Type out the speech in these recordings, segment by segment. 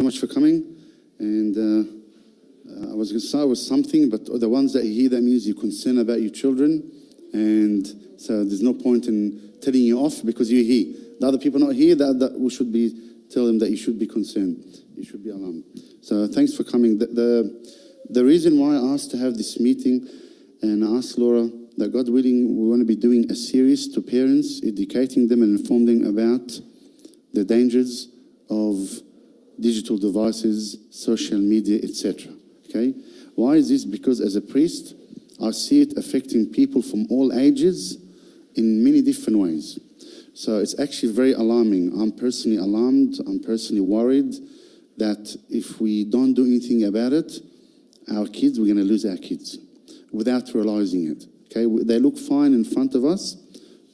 much for coming. And I was going to start with something, but the ones that you hear, that means you're concerned about your children. And so there's no point in telling you off because you're here. The other people not here, that we should be tell them that you should be concerned. You should be alarmed. So thanks for coming. The reason why I asked to have this meeting, and I asked Laura that God willing, we want to be doing a series to parents, educating them and informing them about the dangers of digital devices, social media, etc. Okay? Why is this? Because as a priest, I see it affecting people from all ages in many different ways. So it's actually very alarming. I'm personally alarmed. I'm personally worried that if we don't do anything about it, our kids, we're going to lose our kids without realizing it. Okay? They look fine in front of us,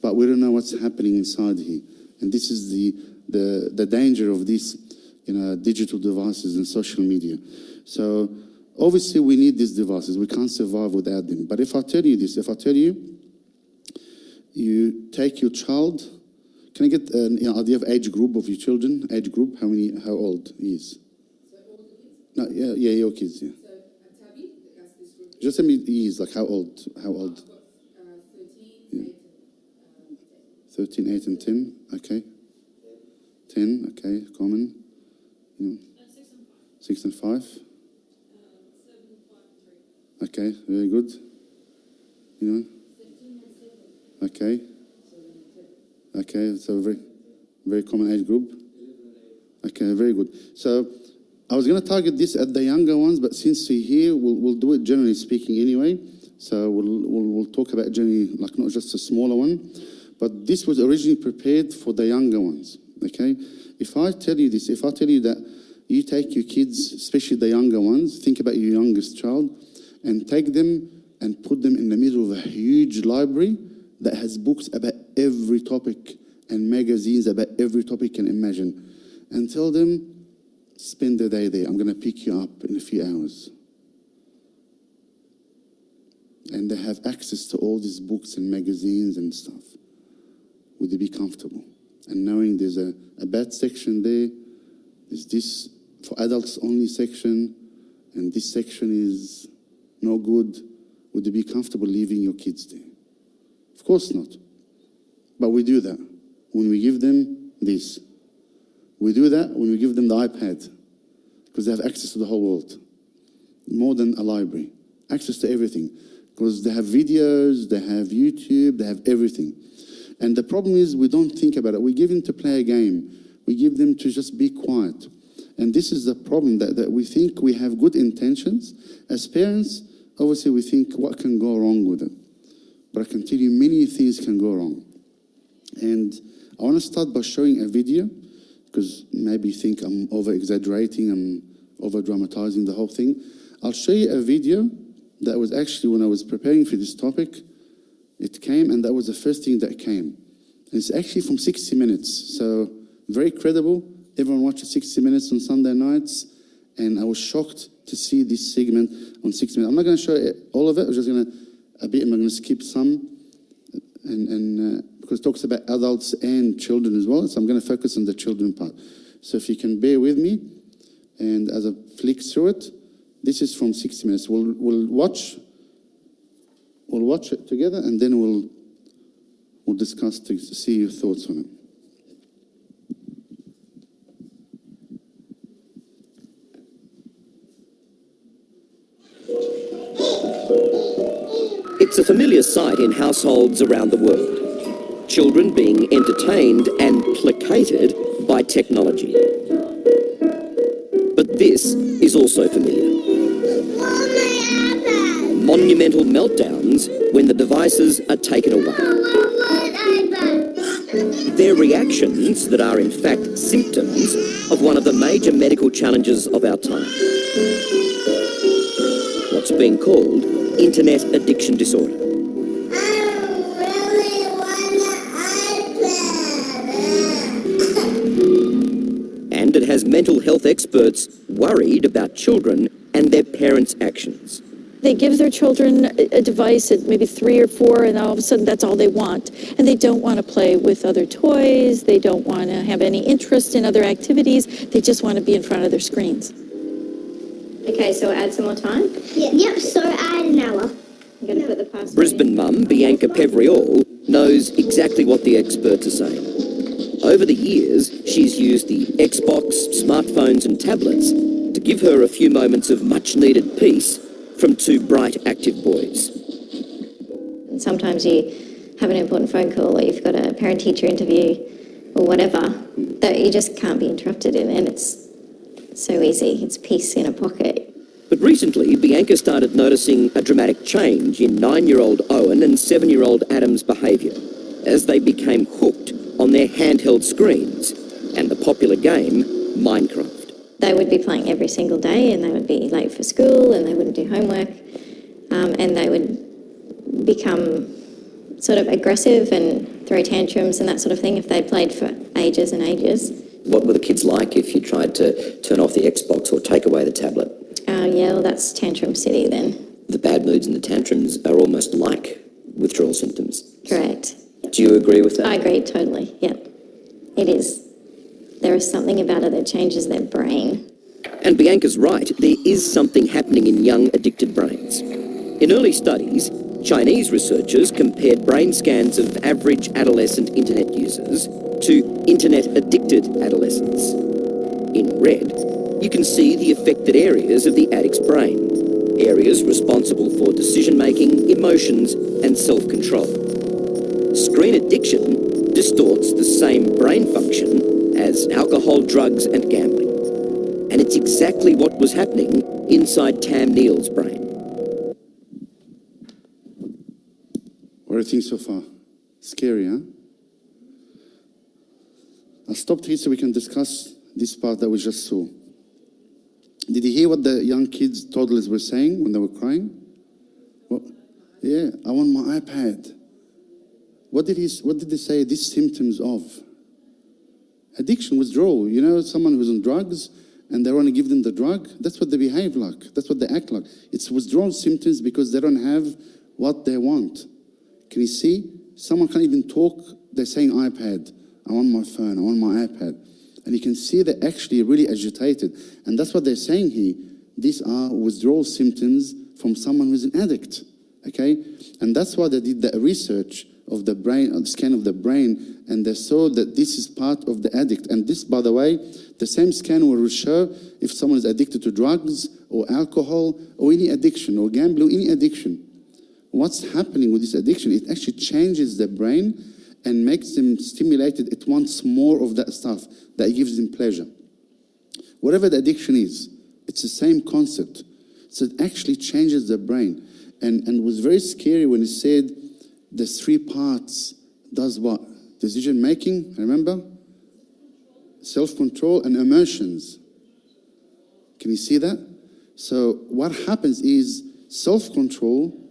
but we don't know what's happening inside here. And this is the danger of these digital devices and social media. So obviously we need these devices. We can't survive without them. But if I tell you this, if I tell you, you take your child, can I get an idea of age group of your children? Age group, how old he is? So all the kids? No, yeah, your kids, yeah. So Tabi, that's this group. Just tell me he is, like how old? How old? I've got 13, Yeah. 8, 13, 8 and 10, okay. 10, okay, common. 6 and 5. 7, 5, 3. Okay, very good. 15 and 7. Okay. Okay, so very common age group. Okay, very good. So I was going to target this at the younger ones, but since we're here, we'll do it generally speaking anyway. So we'll talk about generally, like not just a smaller one, but this was originally prepared for the younger ones. Okay, if I tell you this, if I tell you that you take your kids, especially the younger ones, think about your youngest child, and take them and put them in the middle of a huge library that has books about every topic and magazines about every topic you can imagine, and tell them, spend the day there. I'm going to pick you up in a few hours. And they have access to all these books and magazines and stuff. Would they be comfortable? And knowing there's a bad section there, there's this for adults only section, and this section is no good, would you be comfortable leaving your kids there? Of course not. But we do that when we give them this. We do that when we give them the iPad, because they have access to the whole world. More than a library. Access to everything. Because they have videos, they have YouTube, they have everything. And the problem is we don't think about it. We give them to play a game. We give them to just be quiet. And this is the problem, that we think we have good intentions. As parents, obviously we think what can go wrong with it. But I can tell you many things can go wrong. And I want to start by showing a video, because maybe you think I'm over-exaggerating, I'm over-dramatizing the whole thing. I'll show you a video that was actually, when I was preparing for this topic, it came, and that was the first thing that came. And it's actually from 60 Minutes, so very credible. Everyone watches 60 Minutes on Sunday nights, and I was shocked to see this segment on 60 Minutes. I'm not going to show all of it. I'm just going to, I'm going to skip some, and because it talks about adults and children as well, so I'm going to focus on the children part. So if you can bear with me, and as I flick through it, this is from 60 Minutes. We'll watch it together, and then we'll discuss to see your thoughts on it. It's a familiar sight in households around the world. Children being entertained and placated by technology. But this is also familiar. Monumental meltdowns when the devices are taken away. They're reactions that are in fact symptoms of one of the major medical challenges of our time. What's being called internet addiction disorder. And it has mental health experts worried about children and their parents' actions. they give their children a device at maybe 3 or 4, and all of a sudden that's all they want. And they don't want to play with other toys. They don't want to have any interest in other activities. They just want to be in front of their screens. Okay, so add some more time. Yep, so add an hour. I'm going to put the password Brisbane mum Bianca Pevriol knows exactly what the experts are saying. Over the years, she's used the Xbox, smartphones and tablets to give her a few moments of much-needed peace from 2 bright, active boys. in. Sometimes you have an important phone call or you've got a parent-teacher interview or whatever that you just can't be interrupted in, and it's so easy. It's peace in a pocket. But recently, Bianca started noticing a dramatic change in 9-year-old Owen and 7-year-old Adam's behaviour as they became hooked on their handheld screens and the popular game Minecraft. They would be playing every single day, and they would be late for school, and they wouldn't do homework, and they would become sort of aggressive and throw tantrums and that sort of thing if they played for ages and ages. What were the kids like if you tried to turn off the Xbox or take away the tablet? Yeah, well, that's tantrum city then. The bad moods and the tantrums are almost like withdrawal symptoms. Correct. Do you agree with that? I agree totally, yeah. It is. There is something about it that changes their brain. And Bianca's right, there is something happening in young addicted brains. In early studies, Chinese researchers compared brain scans of average adolescent internet users to internet-addicted adolescents. In red, you can see the affected areas of the addict's brain, areas responsible for decision-making, emotions, and self-control. Screen addiction distorts the same brain function as alcohol, drugs, and gambling. And it's exactly what was happening inside Tam Neal's brain. What do you think so far? Scary, huh? I'll stop here so we can discuss this part that we just saw. Did you hear what the young kids, toddlers, were saying when they were crying? Well, yeah, I want my iPad. What did they say? These symptoms of addiction, withdrawal. You know, someone who's on drugs and they want to give them the drug. That's what they behave like. That's what they act like. It's withdrawal symptoms because they don't have what they want. Can you see? Someone can't even talk. They're saying iPad. I want my phone. I want my iPad. And you can see they're actually really agitated. And that's what they're saying here. These are withdrawal symptoms from someone who's an addict. Okay? And that's why they did the research of the brain, the scan of the brain, and they saw that this is part of the addict. And this, by the way, the same scan will show if someone is addicted to drugs or alcohol or any addiction or gambling or any addiction. What's happening with this addiction? It actually changes the brain and makes them stimulated. It wants more of that stuff that gives them pleasure. Whatever the addiction is, it's the same concept. So it actually changes the brain. And it was very scary when it said the 3 parts does what? Decision making, remember? Self-control and emotions. Can you see that? So what happens is self-control,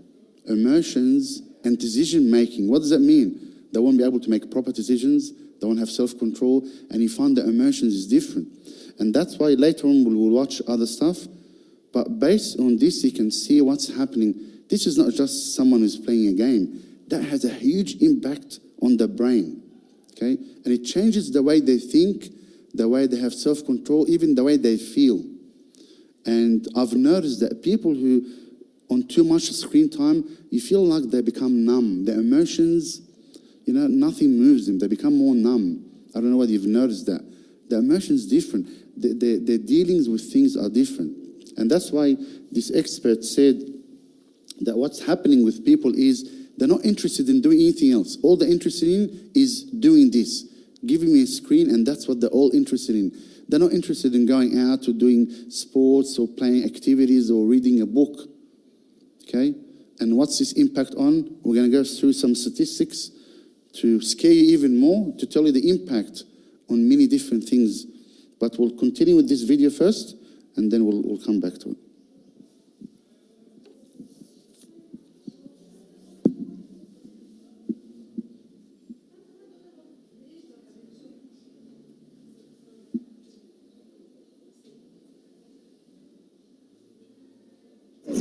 emotions, and decision making. What does that mean? They won't be able to make proper decisions. They won't have self-control. And you find that emotions is different. And that's why later on we'll watch other stuff. But based on this, you can see what's happening. This is not just someone who's playing a game. That has a huge impact on the brain. Okay? And it changes the way they think, the way they have self-control, even the way they feel. And I've noticed that people who, on too much screen time, you feel like they become numb. Their emotions, you know, nothing moves them. They become more numb. I don't know whether you've noticed that. The emotions different. Their dealings with things are different. And that's why this expert said that what's happening with people is they're not interested in doing anything else. All they're interested in is doing this, giving me a screen, and that's what they're all interested in. They're not interested in going out or doing sports or playing activities or reading a book. Okay? And what's this impact on? We're going to go through some statistics to scare you even more, to tell you the impact on many different things. But we'll continue with this video first, and then we'll come back to it.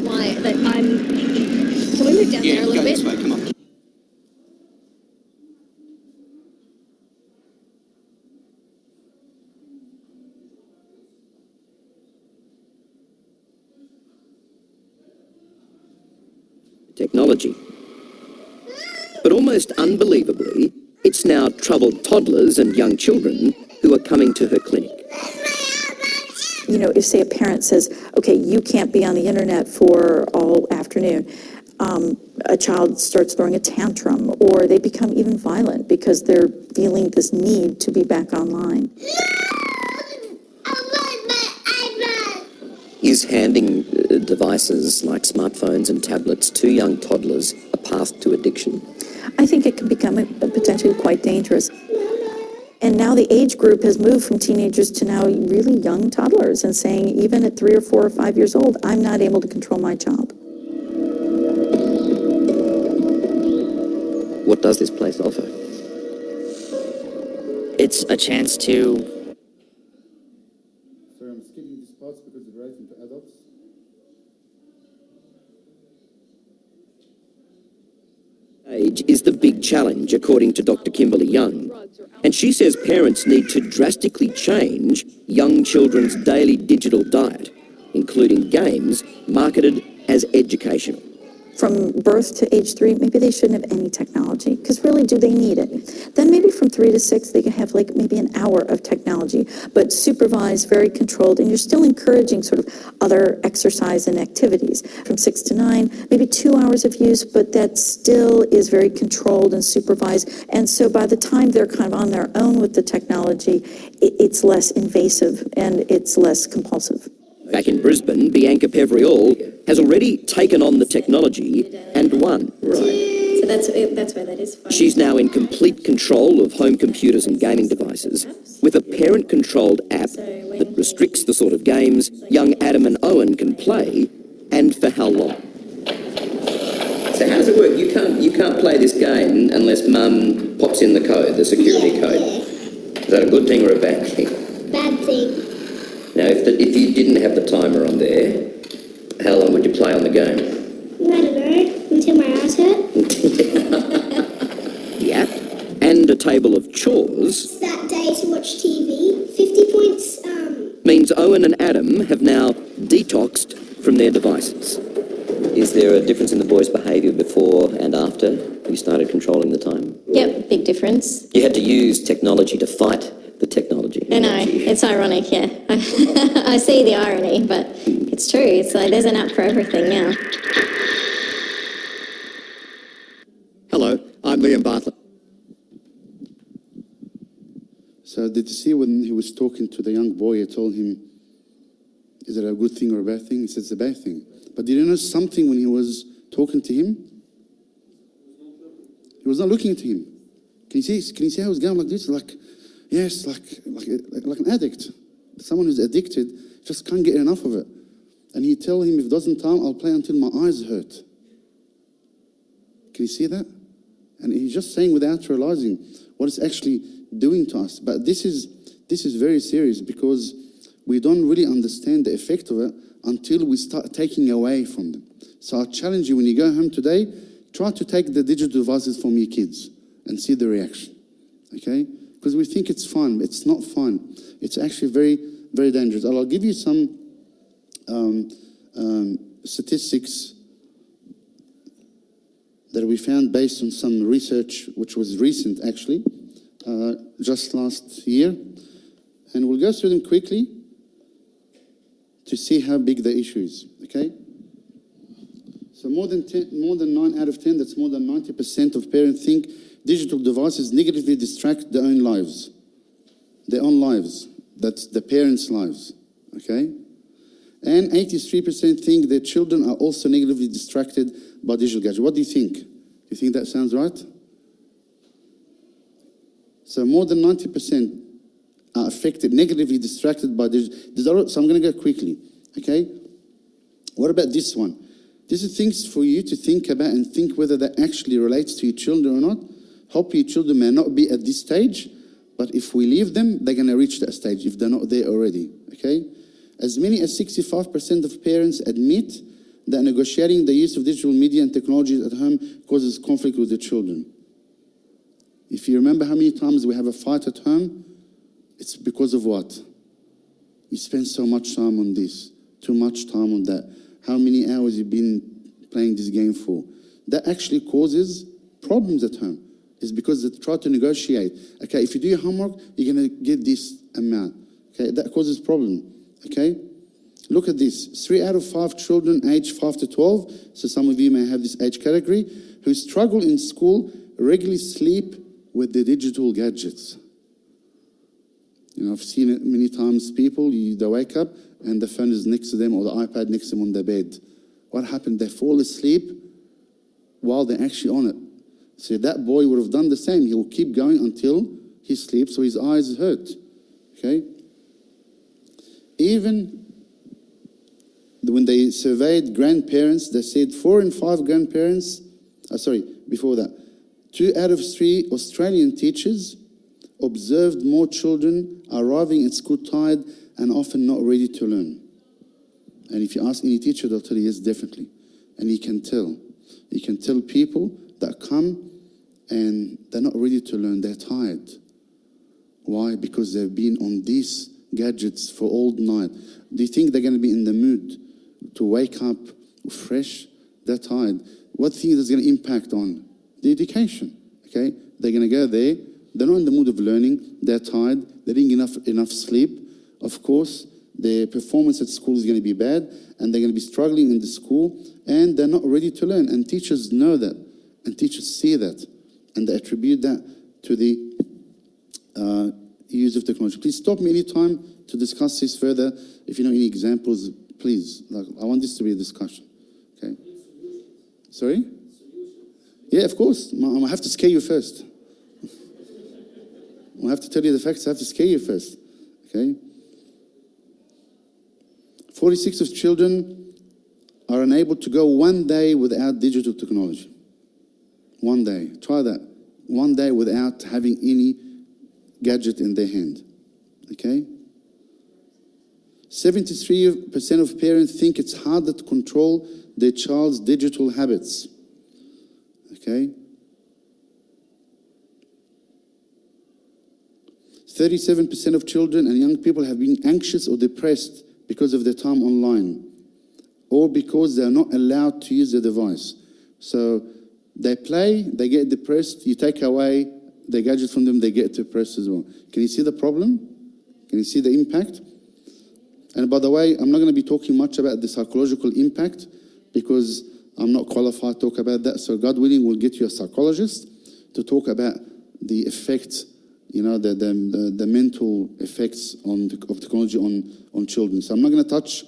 Why that I'm technology. But almost unbelievably, it's now troubled toddlers and young children who are coming to her clinic. You know, if, say, a parent says, okay, you can't be on the internet for all afternoon, a child starts throwing a tantrum, or they become even violent because they're feeling this need to be back online. Is handing devices like smartphones and tablets to young toddlers a path to addiction? I think it can become potentially quite dangerous. And now the age group has moved from teenagers to now really young toddlers, and saying even at 3 or 4 or 5 years old, I'm not able to control my child. What does this place offer? It's a chance to Sorry, I'm skipping these parts because it's relating to adults. Age is the big challenge, according to Dr. Kimberly Young. And she says parents need to drastically change young children's daily digital diet, including games marketed as educational. From birth to age 3, maybe they shouldn't have any technology, because really, do they need it? Then maybe from 3 to 6, they can have like maybe an hour of technology, but supervised, very controlled, and you're still encouraging sort of other exercise and activities. From 6 to 9, maybe 2 hours of use, but that still is very controlled and supervised. And so by the time they're kind of on their own with the technology, it's less invasive and it's less compulsive. Back in Brisbane, Bianca Pevriol has already taken on the technology and won. So that's where that is. She's now in complete control of home computers and gaming devices with a parent-controlled app that restricts the sort of games young Adam and Owen can play and for how long. So how does it work? You can't play this game unless Mum pops in the code, the security code. Is that a good thing or a bad thing? Bad thing. Now, if you didn't have the timer on there, how long would you play on the game? I don't know, until my eyes hurt. The app and a table of chores That day to watch TV, 50 points, means Owen and Adam have now detoxed from their devices. Is there a difference in the boys' behaviour before and after you started controlling the time? Yep, big difference. You had to use technology to fight the technology. I know, it's ironic, yeah. I see the irony, but it's true. It's like there's an app for everything now. Hello, I'm Liam Bartlett. So did you see when he was talking to the young boy, he told him, is it a good thing or a bad thing? He said it's a bad thing. But did you know something when he was talking to him? He was not looking at him. Can you see how he's going like this? Like, yes, like an addict. Someone who's addicted just can't get enough of it. And he tell him, if it doesn't time, I'll play until my eyes hurt. Can you see that? And he's just saying without realizing what it's actually doing to us. But this is very serious, because we don't really understand the effect of it until we start taking away from them. So I challenge you, when you go home today, try to take the digital devices from your kids and see the reaction, okay? Because we think it's fun. It's not fun. It's actually very, very dangerous. I'll give you some statistics that we found based on some research, which was recent actually, just last year. And we'll go through them quickly to see how big the issue is, okay? So more than 9 out of 10, that's more than 90% of parents think digital devices negatively distract their own lives. That's the parents' lives, okay? And 83% think their children are also negatively distracted by digital gadgets. What do you think? Do you think that sounds right? So more than 90% are affected, negatively distracted by digital. So I'm going to go quickly, okay? What about this one? These are things for you to think about and think whether that actually relates to your children or not. Hope your children may not be at this stage, but if we leave them, they're going to reach that stage if they're not there already, okay? As many as 65% of parents admit that negotiating the use of digital media and technologies at home causes conflict with their children. If you remember how many times we have a fight at home, it's because of what? You spend so much time on this, too much time on that. How many hours you've been playing this game for? that actually causes problems at home. It's because they try to negotiate. Okay, if you do your homework, you're going to get this amount. Okay, that causes problem. Okay, look at this. 3 out of 5 children aged 5 to 12, so some of you may have this age category, who struggle in school regularly sleep with the digital gadgets. You know, I've seen it many times. People, they wake up and the phone is next to them or the iPad next to them on their bed. What happened? They fall asleep while they're actually on it. So that boy would have done the same. He will keep going until he sleeps, so his eyes hurt. Okay? Even when they surveyed grandparents, they said 4 in 5 grandparents, before that, 2 out of 3 Australian teachers observed more children arriving at school tired and often not ready to learn. And if you ask any teacher, they'll tell you, yes, definitely. And you can tell. You can tell people that come and they're not ready to learn, they're tired. Why? Because they've been on these gadgets for all night. Do you think they're going to be in the mood to wake up fresh? They're tired. What thing is going to impact on the education? Okay, they're going to go there. They're not in the mood of learning. They're tired. They didn't get enough sleep. Of course, their performance at school is going to be bad, and they're going to be struggling in the school, and they're not ready to learn. And teachers know that, and teachers see that, and they attribute that to the use of technology. Please stop me anytime to discuss this further. If you know any examples, please. I want this to be a discussion. Okay. Sorry? Yeah, of course. I have to scare you first. I have to tell you the facts. I have to scare you first. Okay. 46% of children are unable to go 1 day without digital technology. 1 day. Try that. 1 day without having any gadget in their hand. Okay? 73% of parents think it's harder to control their child's digital habits. Okay? 37% of children and young people have been anxious or depressed because of their time online, or because they are not allowed to use the device. So they play, they get depressed, you take away the gadget from them, they get depressed as well. Can you see the problem? Can you see the impact? And by the way, I'm not going to be talking much about the psychological impact because I'm not qualified to talk about that. So God willing, we'll get you a psychologist to talk about the effects, you know, the mental effects of technology on children. So I'm not going to touch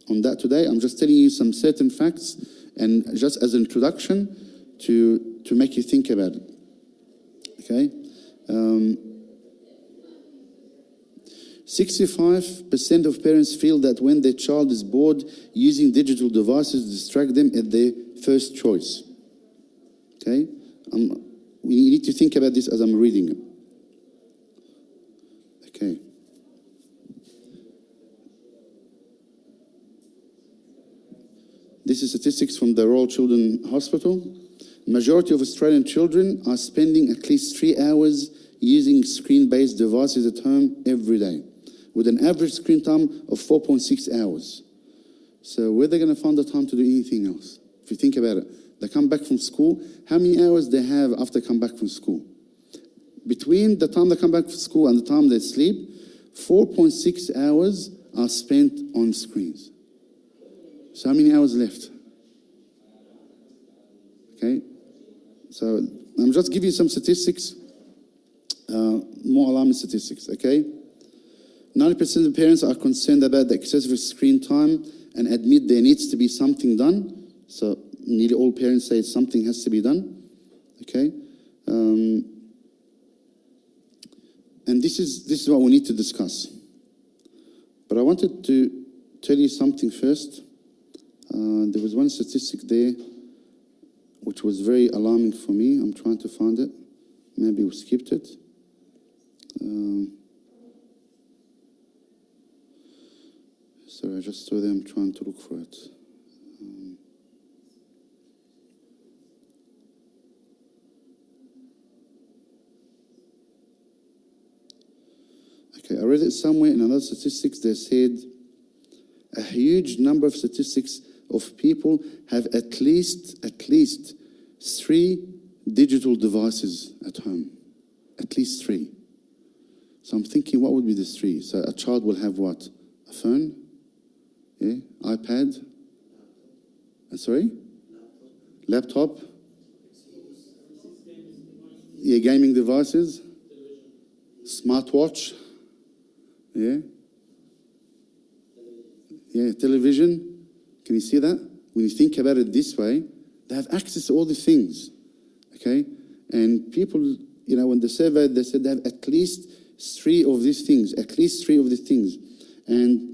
on that today. I'm just telling you some certain facts, and just as an introduction to make you think about it. Okay? 65% of parents feel that when their child is bored, using digital devices distract them at their first choice. Okay? We need to think about this as I'm reading it. Okay. This is statistics from the Royal Children's Hospital. Majority of Australian children are spending at least 3 hours using screen-based devices at home every day, with an average screen time of 4.6 hours. So where are they going to find the time to do anything else? If you think about it, they come back from school, how many hours they have after they come back from school? Between the time they come back from school and the time they sleep, 4.6 hours are spent on screens. So how many hours left? Okay, so I'm just giving you some statistics, more alarming statistics, okay? 90% of parents are concerned about the excessive screen time and admit there needs to be something done. So nearly all parents say something has to be done, okay? And this is what we need to discuss. But I wanted to tell you something first. There was one statistic there which was very alarming for me. I'm trying to find it. Maybe we skipped it. Sorry, I just saw them trying to look for it. Okay, I read it somewhere in another statistics. They said a huge number of statistics of people have at least 3 digital devices at home, at least 3. So I'm thinking, what would be the 3? So a child will have what? A phone, yeah, iPad, laptop, yeah, gaming devices, smartwatch, yeah, television. Can you see that? When you think about it this way, they have access to all these things, okay? And people, you know, when they surveyed, they said they have at least 3 of these things, And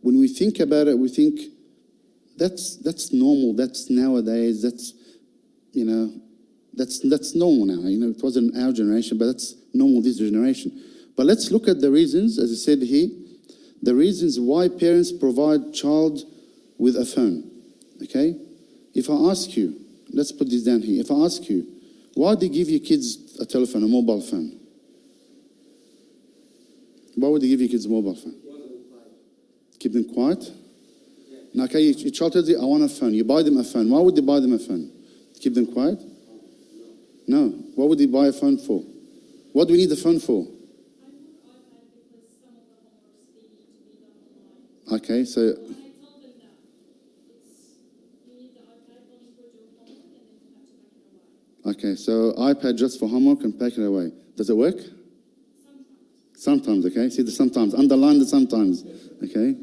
when we think about it, we think that's normal, that's nowadays, that's, you know, that's normal now. You know, it wasn't our generation, but that's normal this generation. But let's look at the reasons, as I said here, the reasons why parents provide child with a phone, okay? If I ask you, let's put this down here. If I ask you, why do you give your kids a telephone, a mobile phone? Why would you give your kids a mobile phone? Keep them quiet? Now, okay, your child tells you, I want a phone. You buy them a phone. Why would you buy them a phone? Keep them quiet? No. What would you buy a phone for? What do we need the phone for? Okay, so... Okay, so iPad just for homework and pack it away. Does it work? Sometimes, okay? See the sometimes. Underline the sometimes, okay?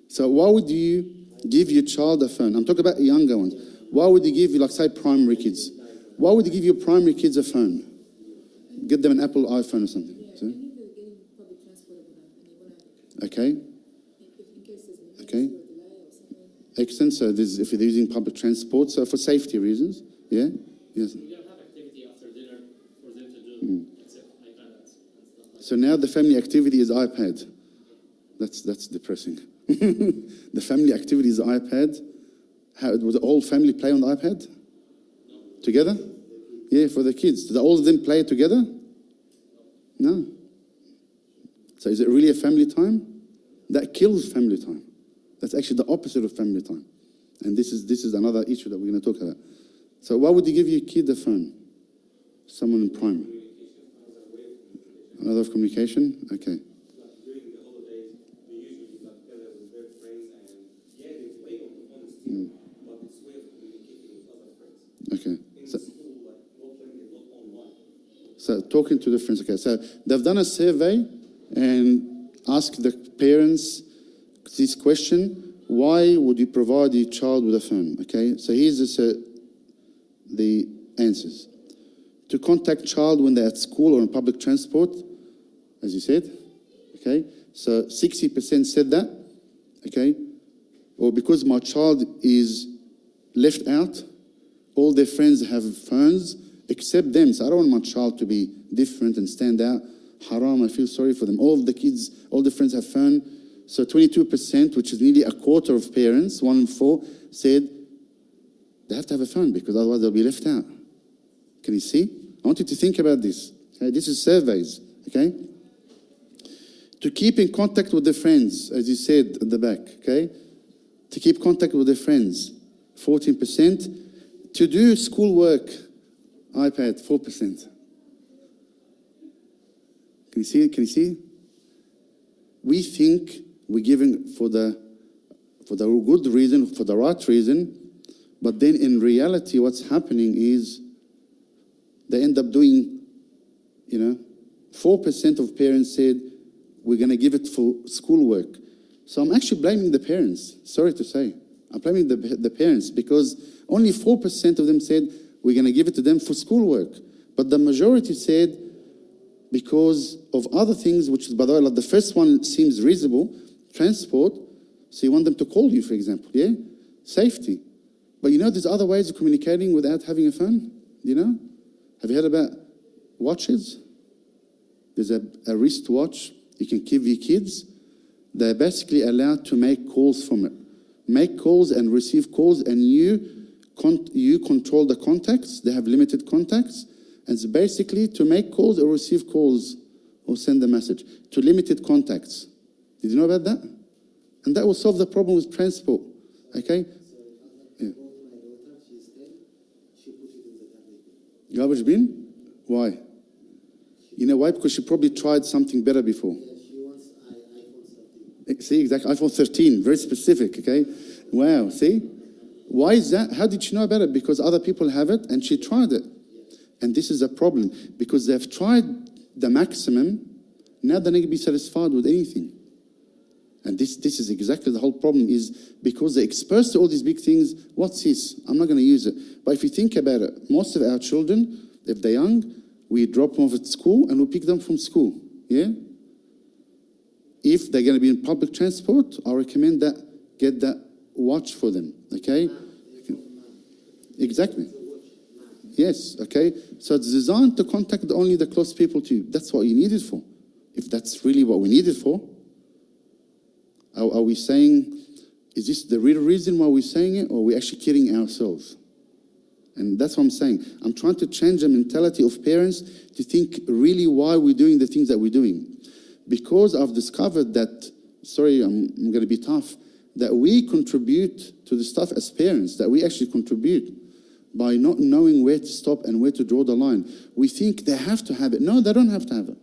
So why would you give your child a phone? I'm talking about younger ones. Why would you give, like, say, primary kids? Why would you give your primary kids a phone? Get them an Apple iPhone or something. So? Okay. Okay. Excellent. So this, if they're using public transport, so for safety reasons, yeah? Yes. We don't have activity after dinner for them to do, except iPad and stuff like So now the family activity is iPad. That's depressing. The family activity is iPad. How would the whole family play on the iPad? No. Together? Yeah, for the kids. Do all of them play together? No. So is it really a family time? That kills family time. That's actually the opposite of family time. And this is another issue that we're going to talk about. So why would you give your kid a phone? Someone in primary. Another of communication? Okay. During the holidays, we usually got together with their friends, and yeah, they play on the phone still, but it's a way of communicating with other friends. Okay. In school, like, not playing it, not online. So talking to the friends, okay. So they've done a survey and asked the parents this question: why would you provide your child with a phone? Okay. So here's the answers. To contact child when they're at school or in public transport, as you said. Okay. So 60% said that. Okay. Or because my child is left out, all their friends have phones except them. So I don't want my child to be different and stand out. Haram, I feel sorry for them. All the kids, all the friends have phone. So 22%, which is nearly a quarter of parents, 1 in 4, said they have to have a phone because otherwise they'll be left out. Can you see? I want you to think about this. Okay? This is surveys. Okay? To keep in contact with their friends, as you said at the back. Okay? To keep contact with their friends, 14%. To do schoolwork, iPad, 4%. Can you see? Can you see? We think we're giving for the good reason, for the right reason, but then in reality, what's happening is they end up doing, 4% of parents said we're going to give it for schoolwork. So I'm actually blaming the parents. Sorry to say, I'm blaming the parents because only 4% of them said we're going to give it to them for schoolwork, but the majority said because of other things, which is, by the way, like the first one seems reasonable, transport. So you want them to call you, for example, yeah? Safety. But there's other ways of communicating without having a phone, Have you heard about watches? There's a wristwatch you can give your kids. They're basically allowed to make calls from it. Make calls and receive calls, and you control the contacts. They have limited contacts. And it's basically to make calls or receive calls or send a message to limited contacts. Did you know about that? And that will solve the problem with transport. Okay? So if I have to go to my daughter, she's 10, Garbage bin? Why? You know why? Because she probably tried something better before. See, exactly, iPhone 13, very specific, okay? Wow, see? Why is that? How did she know about it? Because other people have it and she tried it. And this is a problem because they've tried the maximum, now they're not going to be satisfied with anything. And this is exactly the whole problem, is because they're exposed to all these big things. What's this? I'm not going to use it. But if you think about it, most of our children, if they're young, we drop them off at school and we pick them from school. Yeah? If they're going to be in public transport, I recommend that, get that watch for them. Okay? Exactly. Yes, okay? So it's designed to contact only the close people to you. That's what you need it for. If that's really what we need it for. Are we saying, is this the real reason why we're saying it, or are we actually kidding ourselves? And that's what I'm saying. I'm trying to change the mentality of parents to think really why we're doing the things that we're doing. Because I've discovered that, sorry, I'm going to be tough, that we contribute to the stuff as parents, that we actually contribute by not knowing where to stop and where to draw the line. We think they have to have it. No, they don't have to have it.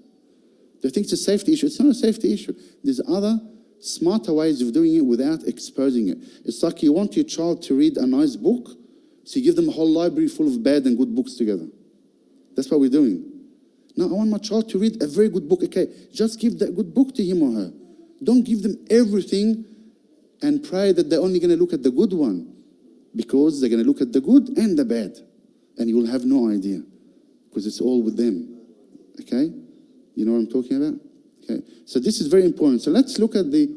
They think it's a safety issue. It's not a safety issue. There's other smarter ways of doing it without exposing it. It's like you want your child to read a nice book, so you give them a whole library full of bad and good books together. That's what we're doing. No, I want my child to read a very good book. Okay, just give that good book to him or her. Don't give them everything and pray that they're only going to look at the good one, because they're going to look at the good and the bad, and you will have no idea, because it's all with them. Okay? You know what I'm talking about? Okay, so this is very important. So let's look at this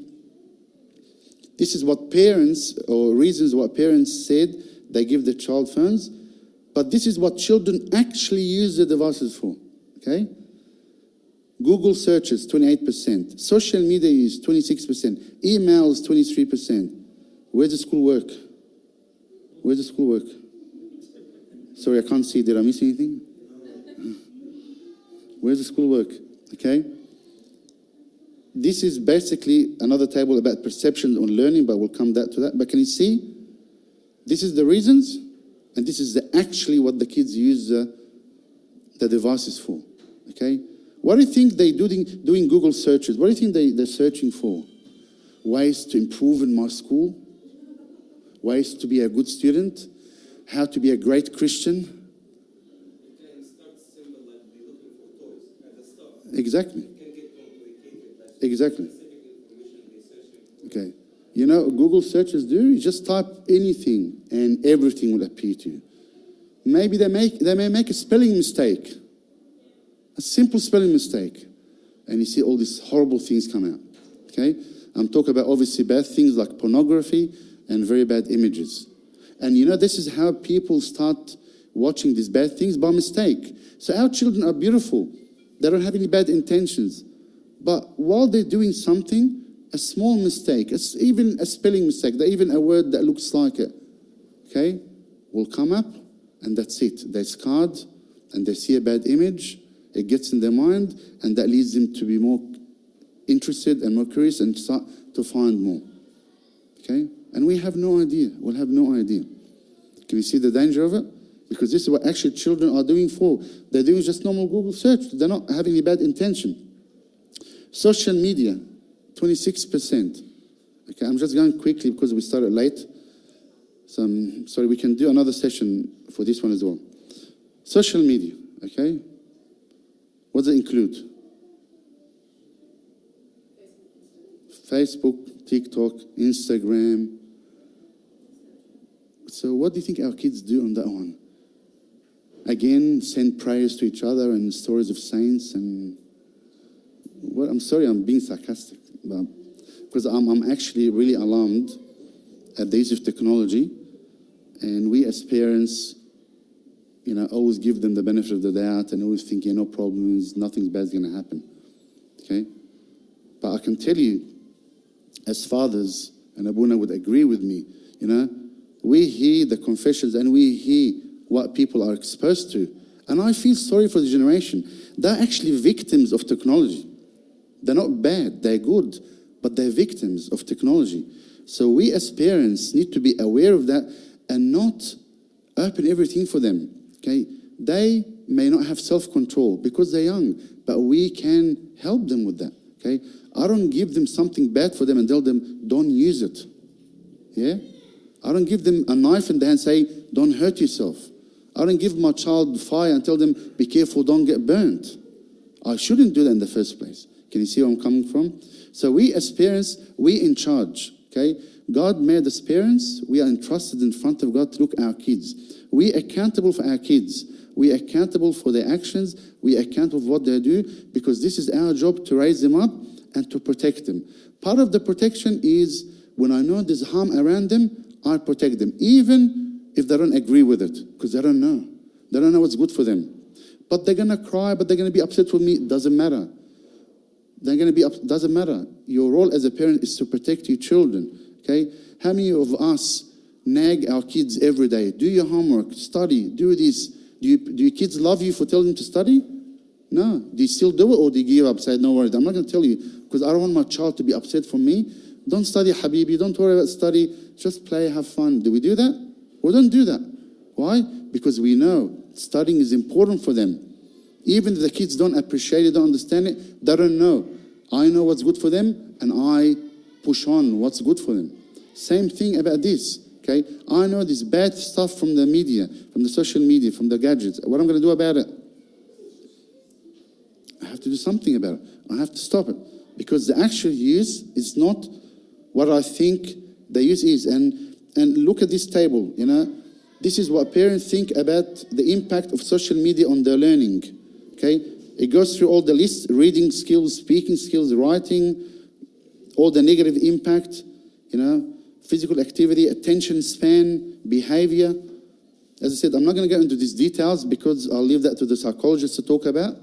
is what parents, or reasons what parents said they give the child phones, but this is what children actually use the devices for, okay? Google searches, 28%. Social media use, 26%. Emails, 23%. Where's the schoolwork? Where's the schoolwork? Sorry, I can't see. Did I miss anything? Where's the schoolwork? Okay? This is basically another table about perception on learning, but we'll come back to that. But can you see? This is the reasons, and this is actually what the kids use the devices for. Okay? What do you think they're doing Google searches? What do you think they're searching for? Ways to improve in my school? Ways to be a good student? How to be a great Christian? It can start simple, like they're looking for toys at the start. Exactly. It can get complicated. Like Exactly. specific information they're searching for. Okay. You know, Google searches do, you just type anything and everything will appear to you. Maybe they may make a spelling mistake. A simple spelling mistake. And you see all these horrible things come out. Okay? I'm talking about obviously bad things like pornography and very bad images. And you know, this is how people start watching these bad things by mistake. So our children are beautiful. They don't have any bad intentions. But while they're doing something, a small mistake, it's even a spelling mistake, even a word that looks like it, okay, will come up, and that's it. They're scarred, and they see a bad image, it gets in their mind, and that leads them to be more interested and more curious and start to find more. Okay? And we have no idea. We'll have no idea. Can you see the danger of it? Because this is what actually children are doing for. They're doing just normal Google search. They're not having any bad intention. Social media, 26%. Okay, I'm just going quickly because we started late. So I'm sorry, we can do another session for this one as well. Social media, okay? What does it include? Facebook, TikTok, Instagram. So what do you think our kids do on that one? Again, send prayers to each other and stories of saints and... Well, I'm sorry, I'm being sarcastic, but because I'm actually really alarmed at the use of technology, and we as parents, you know, always give them the benefit of the doubt and always think, no problems, nothing bad is going to happen, okay? But I can tell you, as fathers, and Abuna would agree with me, you know, we hear the confessions and we hear what people are exposed to, and I feel sorry for the generation. They're actually victims of technology. They're not bad, they're good, but they're victims of technology. So we as parents need to be aware of that and not open everything for them, okay? they may not have self-control because they're young, but we can help them with that, okay? I don't give them something bad for them and tell them, don't use it, yeah? I don't give them a knife in the hand and say, don't hurt yourself. I don't give my child fire and tell them, be careful, don't get burnt. I shouldn't do that in the first place. Can you see where I'm coming from? So we as parents, we in charge, okay? God made us parents. We are entrusted in front of God to look at our kids. We are accountable for our kids. We are accountable for their actions. We are accountable for what they do, because this is our job to raise them up and to protect them. Part of the protection is when I know there's harm around them, I protect them, even if they don't agree with it, because they don't know. They don't know what's good for them. But they're going to cry, but they're going to be upset with me. It doesn't matter. They're going to be doesn't matter. Your role as a parent is to protect your children, okay? How many of us nag our kids every day? Do your homework, study, do this. Do your kids love you for telling them to study? No. Do you still do it, or do you give up? Say, no worries, I'm not going to tell you, because I don't want my child to be upset for me. Don't study, Habibi. Don't worry about study. Just play, have fun. Do we do that? We don't do that. Why? Because we know studying is important for them. Even if the kids don't appreciate it, don't understand it, they don't know. I know what's good for them, and I push on what's good for them. Same thing about this, okay? I know this bad stuff from the media, from the social media, from the gadgets. What I'm going to do about it? I have to do something about it. I have to stop it, because the actual use is not what I think the use is. And look at this table, you know. This is what parents think about the impact of social media on their learning, okay? It goes through all the lists: reading skills, speaking skills, writing, all the negative impact, you know, physical activity, attention span, behavior. As I said, I'm not going to go into these details because I'll leave that to the psychologists to talk about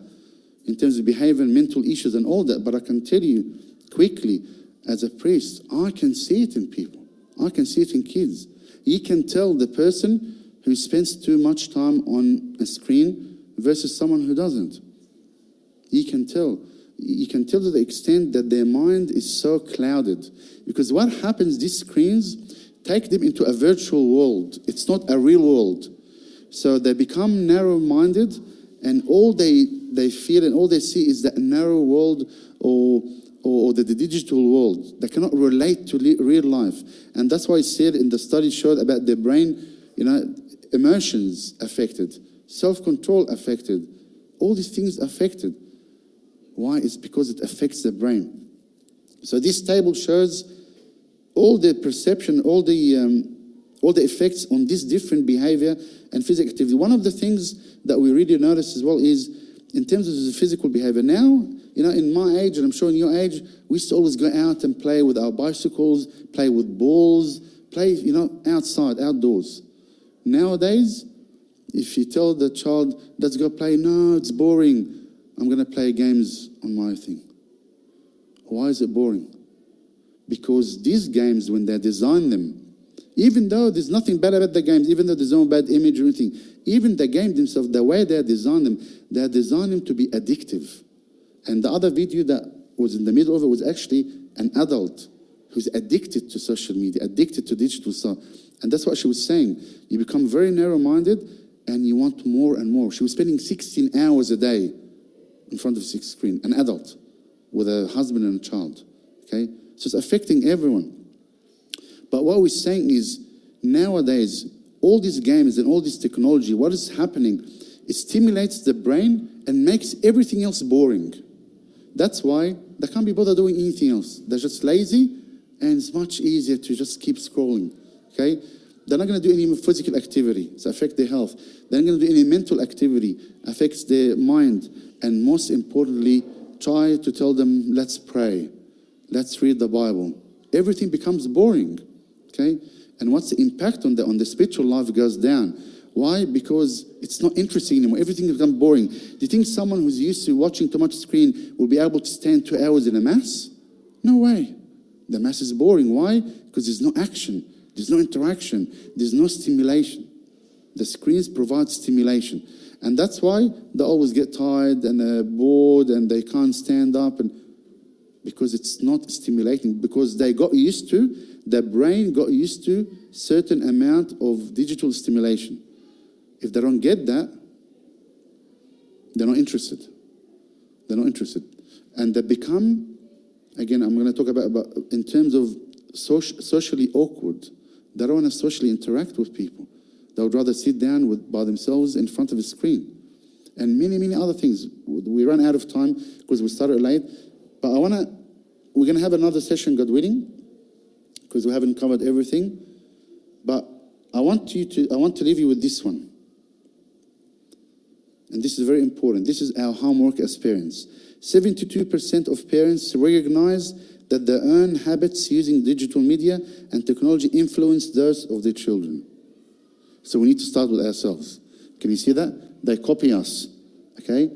in terms of behavior and mental issues and all that. But I can tell you quickly, as a priest, I can see it in people. I can see it in kids. You can tell the person who spends too much time on a screen versus someone who doesn't. You can tell. You can tell to the extent that their mind is so clouded. Because what happens, these screens take them into a virtual world. It's not a real world. So they become narrow-minded, and all they feel and all they see is that narrow world or the digital world. They cannot relate to real life. And that's why I said in the study showed about their brain, you know, emotions affected, self-control affected, all these things affected. Why? It's because it affects the brain. So this table shows all the perception, all the effects on this different behavior and physical activity. One of the things that we really notice as well is in terms of the physical behavior. Now, you know, in my age, and I'm sure in your age, we used to always go out and play with our bicycles, play with balls, play, you know, outside, outdoors. Nowadays, if you tell the child, let's go play, no, it's boring. I'm going to play games on my thing. Why is it boring? Because these games, when they design them, even though there's nothing bad about the games, even though there's no bad image or anything, even the game themselves, the way they design them to be addictive. And the other video that was in the middle of it was actually an adult who's addicted to social media, addicted to digital stuff. And that's what she was saying. You become very narrow-minded and you want more and more. She was spending 16 hours a day in front of a screen, an adult with a husband and a child, okay? So it's affecting everyone. But what we're saying is, nowadays, all these games and all this technology, what is happening, it stimulates the brain and makes everything else boring. That's why they can't be bothered doing anything else. They're just lazy, and it's much easier to just keep scrolling, okay? They're not going to do any physical activity, so affect their health. They're not going to do any mental activity, affects their mind. And most importantly, try to tell them, let's pray, let's read the Bible. Everything becomes boring, okay? And what's the impact on the spiritual life goes down. Why? Because it's not interesting anymore. Everything becomes boring. Do you think someone who's used to watching too much screen will be able to stand 2 hours in a mass? No way. The mass is boring. Why? Because there's no action. There's no interaction. There's no stimulation. The screens provide stimulation. And that's why they always get tired and bored and they can't stand up, and because it's not stimulating, because they got used to, their brain got used to certain amount of digital stimulation. If they don't get that, They're not interested. They're not interested. And they become, again, I'm going to talk about in terms of socially awkward. They don't want to socially interact with people. They would rather sit down by themselves in front of a screen. And many, many other things. We run out of time because we started late. But we're going to have another session, God willing, because we haven't covered everything. But I want to leave you with this one. And this is very important. This is our homework as parents. 72% of parents recognize that their own habits using digital media and technology influence those of their children. So we need to start with ourselves. Can you see that? They copy us, okay?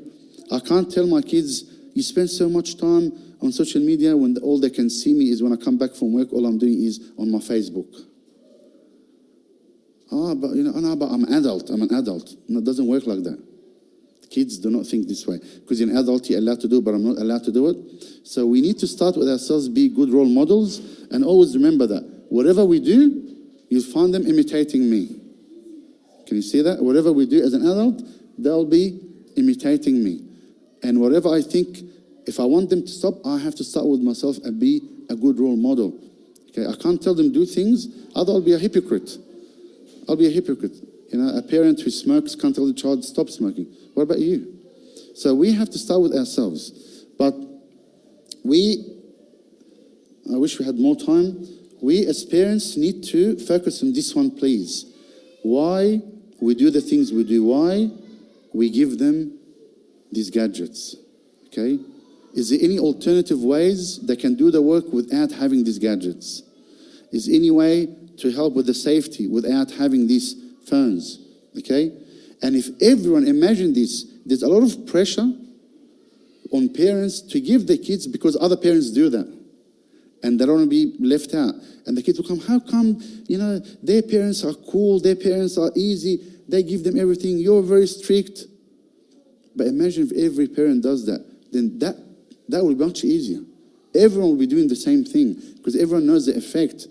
I can't tell my kids, you spend so much time on social media when all they can see me is when I come back from work, all I'm doing is on my Facebook. But I'm an adult. No, it doesn't work like that. Kids do not think this way. Because you're an adult, you're allowed to do it, but I'm not allowed to do it. So we need to start with ourselves, be good role models, and always remember that whatever we do, you'll find them imitating me. Can you see that? Whatever we do as an adult, they'll be imitating me. And whatever I think, if I want them to stop, I have to start with myself and be a good role model. Okay, I can't tell them do things, otherwise I'll be a hypocrite. I'll be a hypocrite. A parent who smokes can't tell the child stop smoking. What about you? So we have to start with ourselves. But I wish we had more time. We as parents need to focus on this one, please. Why we do the things we do. Why we give them these gadgets. Okay? Is there any alternative ways they can do the work without having these gadgets? Is there any way to help with the safety without having these phones? Okay? And if everyone, imagine this, there's a lot of pressure on parents to give their kids because other parents do that. And they don't want to be left out. And the kids will come, how come, their parents are cool, their parents are easy, they give them everything, you're very strict. But imagine if every parent does that, then that will be much easier. Everyone will be doing the same thing because everyone knows the effect.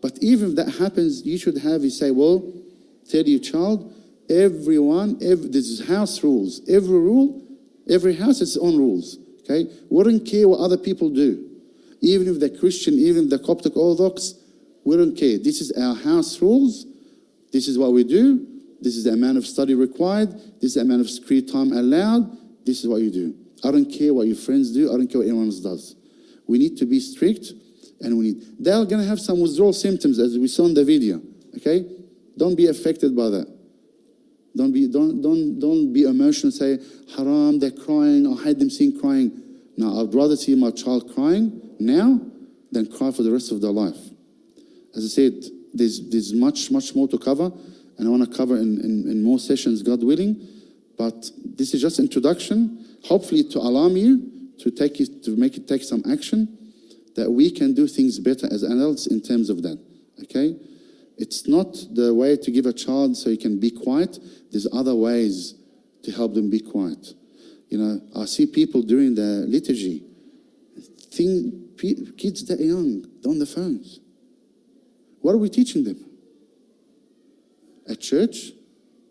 But even if that happens, you should have, tell your child, this is house rules. Every house has its own rules, okay? Wouldn't care what other people do. Even if they're Christian, even if they're Coptic Orthodox, we don't care. This is our house rules. This is what we do. This is the amount of study required. This is the amount of screen time allowed. This is what you do. I don't care what your friends do. I don't care what anyone else does. We need to be strict, and they're going to have some withdrawal symptoms, as we saw in the video, okay? Don't be affected by that. Don't be emotional, say, haram, they're crying, I hate them seeing crying. No, I'd rather see my child crying now than cry for the rest of their life. As I said, there's much, much more to cover, and I want to cover in more sessions, God willing. But this is just introduction, hopefully to alarm you, to make it take some action, that we can do things better as adults in terms of that, okay? It's not the way to give a child so he can be quiet. There's other ways to help them be quiet. I see people during the liturgy, kids that are young, they're on the phones. What are we teaching them? At church,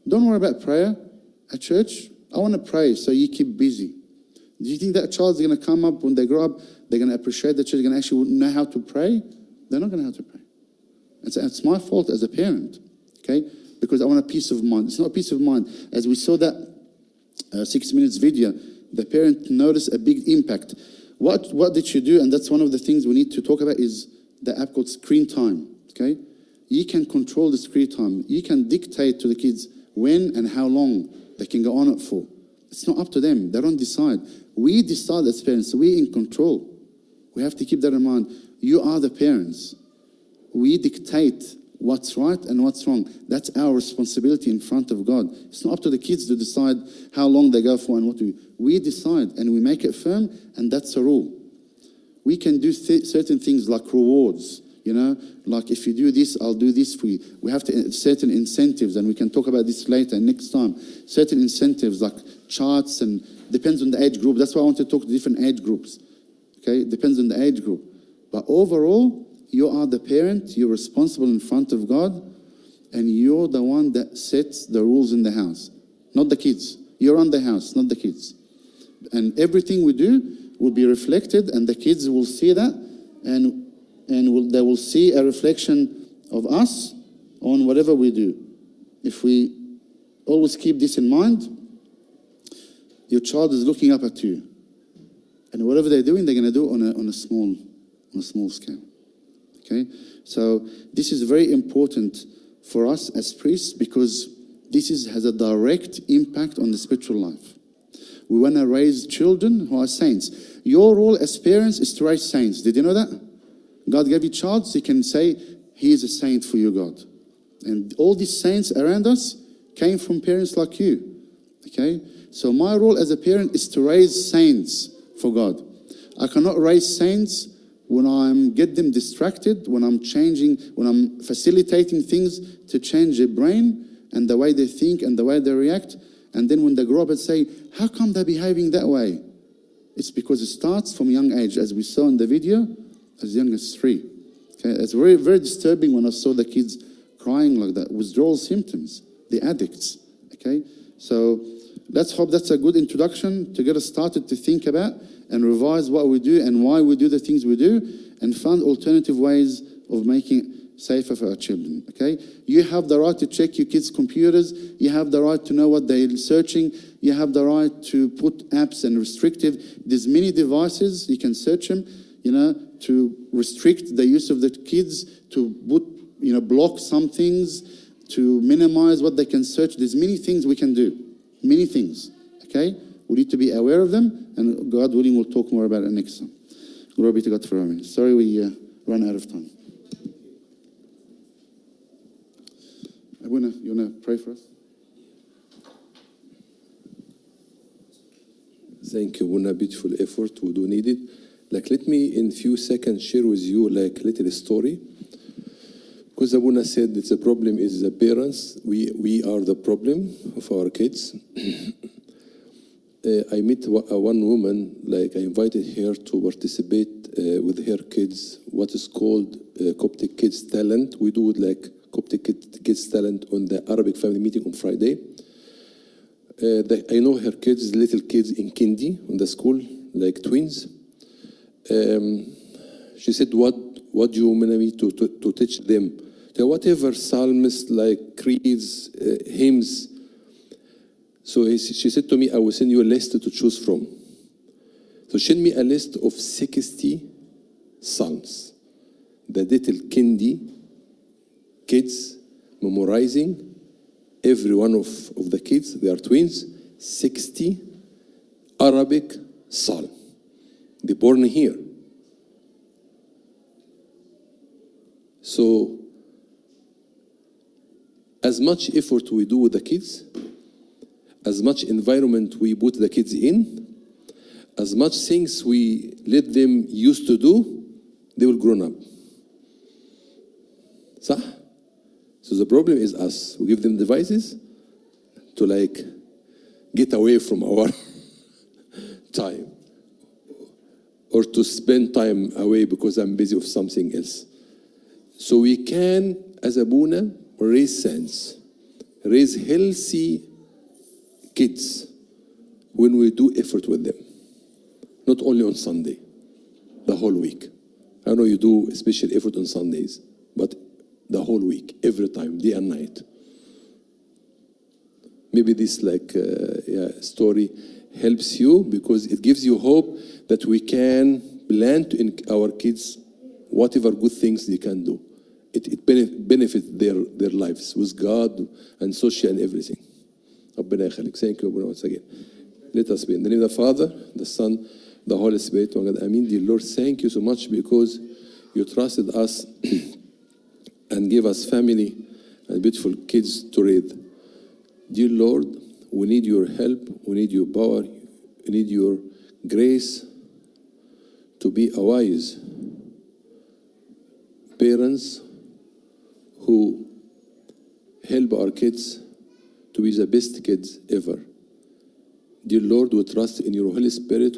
don't worry about prayer. At church, I want to pray, so you keep busy. Do you think that child's going to come up when they grow up, they're going to appreciate the church, they're going to actually know how to pray? They're not going to know how to pray. It's my fault as a parent, okay? Because I want a peace of mind. It's not a peace of mind. As we saw that 6 minutes video, the parent noticed a big impact. What did she do? And that's one of the things we need to talk about is the app called screen time, okay? You can control the screen time. You can dictate to the kids when and how long they can go on it for. It's not up to them. They don't decide. We decide as parents. We're in control. We have to keep that in mind. You are the parents. We dictate what's right and what's wrong. That's our responsibility in front of God. It's not up to the kids to decide how long they go for and what to do. We decide and we make it firm, and that's a rule. We can do certain things like rewards, like if you do this, I'll do this for you. We have certain incentives, and we can talk about this later next time. Certain incentives like charts, and depends on the age group. That's why I want to talk to different age groups. Okay, it depends on the age group. But overall, you are the parent, you're responsible in front of God, and you're the one that sets the rules in the house, not the kids. you run the house, not the kids. And everything we do will be reflected, and the kids will see that, and they will see a reflection of us on whatever we do. If we always keep this in mind, your child is looking up at you, and whatever they're doing, they're going to do it on a small scale. Okay, so this is very important for us as priests, because this has a direct impact on the spiritual life. We want to raise children who are saints. Your role as parents is to raise saints. Did you know that? God gave you a child, so you can say, he is a saint for you, God. And all these saints around us came from parents like you. Okay? So my role as a parent is to raise saints for God. I cannot raise saints when I'm get them distracted, when I'm facilitating things to change their brain and the way they think and the way they react. And then when they grow up and say, how come they're behaving that way? It's because it starts from a young age, as we saw in the video, as young as 3. Okay? It's very, very disturbing when I saw the kids crying like that, withdrawal symptoms, the addicts. Okay? So let's hope that's a good introduction to get us started to think about and revise what we do and why we do the things we do, and find alternative ways of making it safer for our children. Okay? You have the right to check your kids' computers. You have the right to know what they're searching. You have the right to put apps and restrictive. There's many devices, you can search them, to restrict the use of the kids, to put, block some things, to minimize what they can search. There's many things we can do. Many things. Okay? We need to be aware of them, and God willing, we'll talk more about it next time. Glory be to God for a minute. Sorry we run out of time. You wanna pray for us? Thank you, Abuna. Beautiful effort. We do need it. Let me in few seconds share with you a little story. Because Abuna said that the problem is the parents. We are the problem of our kids. I met one woman, I invited her to participate with her kids, what is called Coptic Kids Talent. We do Coptic Kids Talent on the Arabic family meeting on Friday. I know her kids, little kids in Kindi, on the school, like twins. She said, what do you want me to teach them? Whatever psalms, creeds, hymns. So she said to me, I will send you a list to choose from. So send me a list of 60 psalms. The little Kindi kids memorizing, every one of the kids, they are twins, 60 Arabic psalm. They're born here. So, as much effort we do with the kids, as much environment we put the kids in, as much things we let them used to do, they will grow up. صح? So the problem is us. We give them devices to get away from our time, or to spend time away because I'm busy with something else. So we can, as Abuna, raise saints, raise healthy kids when we do effort with them. Not only on Sunday, the whole week. I know you do a special effort on Sundays, but the whole week, every time, day and night. Maybe this story helps you, because it gives you hope that we can plant in our kids whatever good things they can do. It benefits their lives with God and social and everything. Thank you once again. Let us be. In the name of the Father, the Son, the Holy Spirit. Amen. Dear Lord, thank you so much because you trusted us and gave us family and beautiful kids to read. Dear Lord, we need your help, we need your power, we need your grace to be a wise parents who help our kids to be the best kids ever. Dear Lord, we trust in your Holy Spirit.